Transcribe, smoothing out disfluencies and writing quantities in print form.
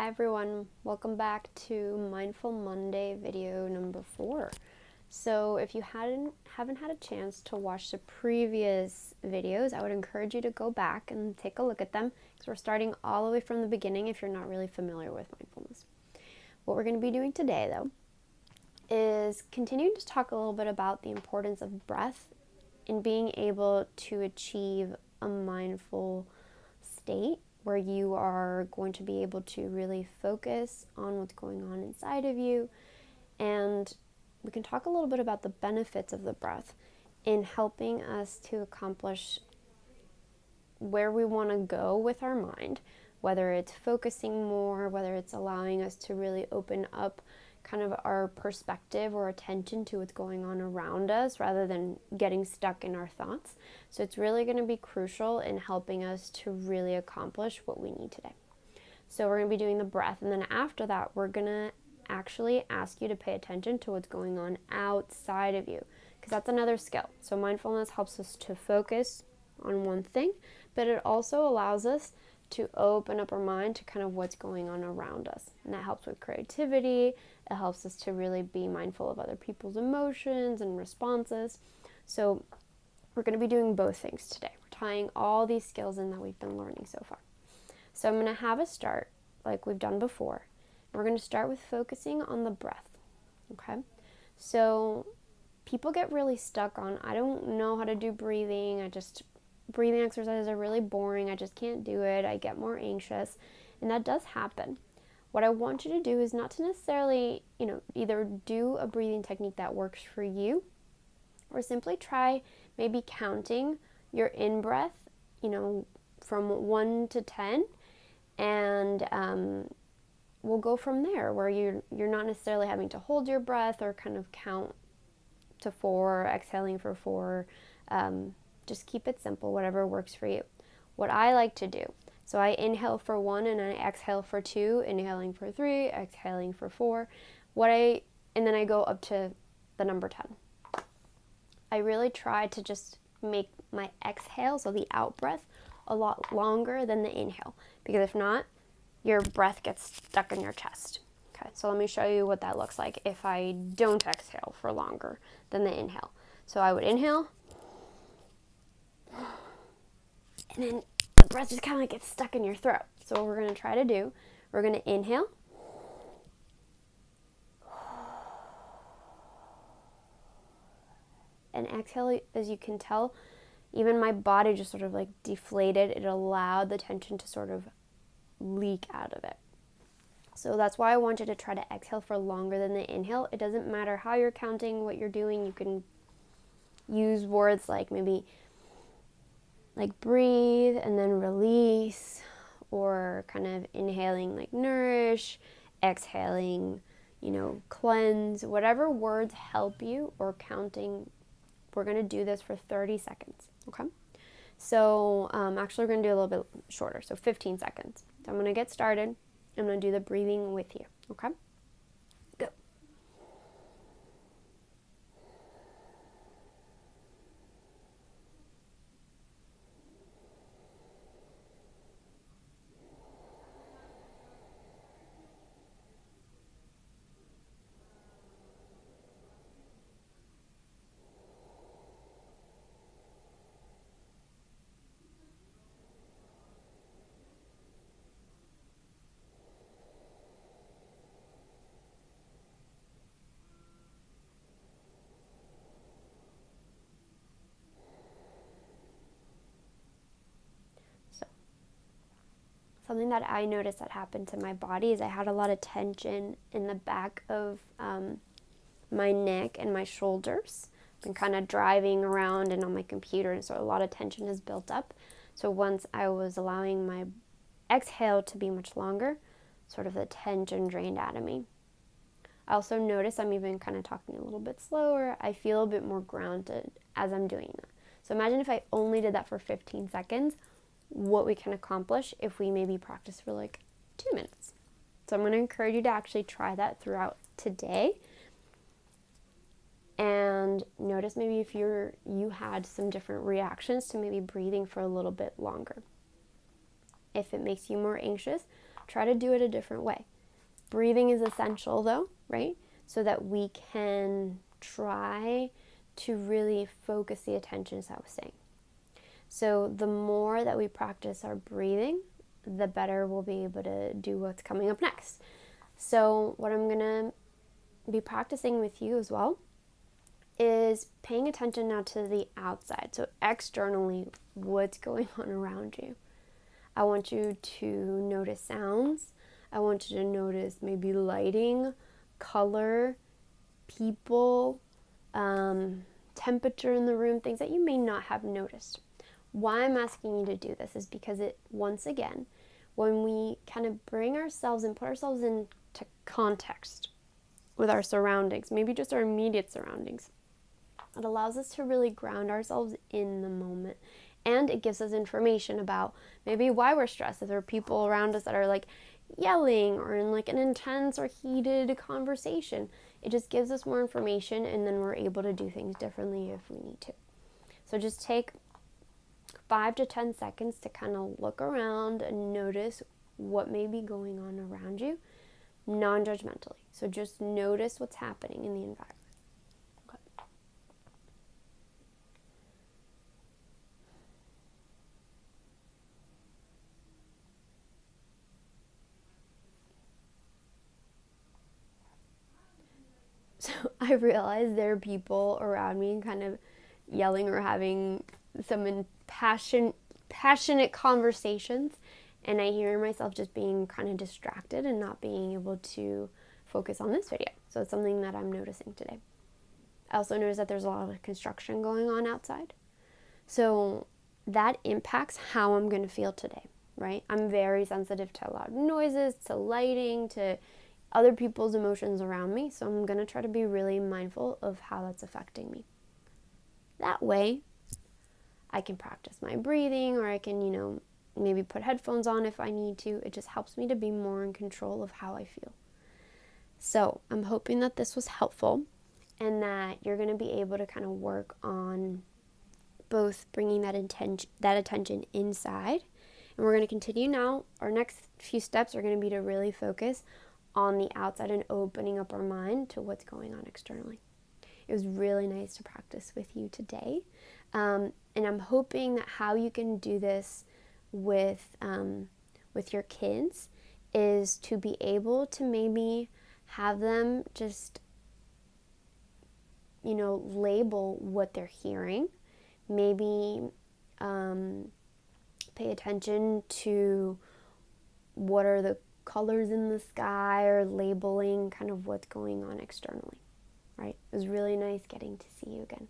Hi everyone, welcome back to Mindful Monday video number 4. So if you haven't had a chance to watch the previous videos, I would encourage you to go back and take a look at them because we're starting all the way from the beginning if you're not really familiar with mindfulness. What we're going to be doing today though is continuing to talk a little bit about the importance of breath in being able to achieve a mindful state where you are going to be able to really focus on what's going on inside of you. And we can talk a little bit about the benefits of the breath in helping us to accomplish where we want to go with our mind, whether it's focusing more, whether it's allowing us to really open up kind of our perspective or attention to what's going on around us rather than getting stuck in our thoughts. So it's really going to be crucial in helping us to really accomplish what we need today. So we're going to be doing the breath, and then after that we're going to actually ask you to pay attention to what's going on outside of you, because that's another skill. So mindfulness helps us to focus on one thing, but it also allows us to open up our mind to kind of what's going on around us. And that helps with creativity. It helps us to really be mindful of other people's emotions and responses. So we're going to be doing both things today. We're tying all these skills in that we've been learning so far. So I'm going to have us start like we've done before. We're going to start with focusing on the breath. Okay? So people get really stuck on, I don't know how to do breathing. Breathing exercises are really boring. I just can't do it. I get more anxious. And that does happen. What I want you to do is not to necessarily, either do a breathing technique that works for you, or simply try maybe counting your in-breath, from 1 to 10, and we'll go from there, where you're not necessarily having to hold your breath or kind of count to 4, exhaling for 4. Just keep it simple, whatever works for you. What I like to do, so I inhale for 1 and I exhale for 2, inhaling for 3, exhaling for 4. And then I go up to the number 10. I really try to just make my exhale, so the out breath, a lot longer than the inhale, because if not, your breath gets stuck in your chest. Okay, so let me show you what that looks like if I don't exhale for longer than the inhale. So I would inhale, and then the breath just kind of like gets stuck in your throat. So what we're going to try to do, we're going to inhale. And exhale, as you can tell, even my body just sort of like deflated. It allowed the tension to sort of leak out of it. So that's why I want you to try to exhale for longer than the inhale. It doesn't matter how you're counting, what you're doing. You can use words like maybe like breathe and then release, or kind of inhaling like nourish, exhaling, cleanse, whatever words help you, or counting. We're going to do this for 30 seconds, okay? So actually we're going to do a little bit shorter, so 15 seconds. So I'm going to get started. I'm going to do the breathing with you, okay? Go. Something that I noticed that happened to my body is I had a lot of tension in the back of my neck and my shoulders. I've been kind of driving around and on my computer, and so a lot of tension has built up. So once I was allowing my exhale to be much longer, sort of the tension drained out of me. I also notice I'm even kind of talking a little bit slower. I feel a bit more grounded as I'm doing that. So imagine if I only did that for 15 seconds, what we can accomplish if we maybe practice for like 2 minutes. So I'm going to encourage you to actually try that throughout today, and notice maybe if you had some different reactions to maybe breathing for a little bit longer. If it makes you more anxious, Try to do it a different way. Breathing is essential though, right? So that we can try to really focus the attention, as I was saying. So the more that we practice our breathing, the better we'll be able to do what's coming up next. So what I'm going to be practicing with you as well is paying attention now to the outside. So externally, what's going on around you. I want you to notice sounds. I want you to notice maybe lighting, color, people, temperature in the room, things that you may not have noticed. Why I'm asking you to do this is because once again, when we kind of bring ourselves and put ourselves into context with our surroundings, maybe just our immediate surroundings, it allows us to really ground ourselves in the moment. And it gives us information about maybe why we're stressed. If there are people around us that are like yelling or in like an intense or heated conversation, it just gives us more information, and then we're able to do things differently if we need to. So just take 5 to 10 seconds to kind of look around and notice what may be going on around you, non-judgmentally. So just notice what's happening in the environment. Okay. So I realize there are people around me kind of yelling or having some passionate conversations, and I hear myself just being kind of distracted and not being able to focus on this video. So it's something that I'm noticing today. I also notice that there's a lot of construction going on outside. So that impacts how I'm going to feel today, right? I'm very sensitive to loud noises, to lighting, to other people's emotions around me. So I'm going to try to be really mindful of how that's affecting me. That way, I can practice my breathing, or I can, maybe put headphones on if I need to. It just helps me to be more in control of how I feel. So I'm hoping that this was helpful and that you're going to be able to kind of work on both bringing that attention inside. And we're going to continue now. Our next few steps are going to be to really focus on the outside and opening up our mind to what's going on externally. It was really nice to practice with you today. And I'm hoping that how you can do this with your kids is to be able to maybe have them just, label what they're hearing. Maybe pay attention to what are the colors in the sky, or labeling kind of what's going on externally, right? It was really nice getting to see you again.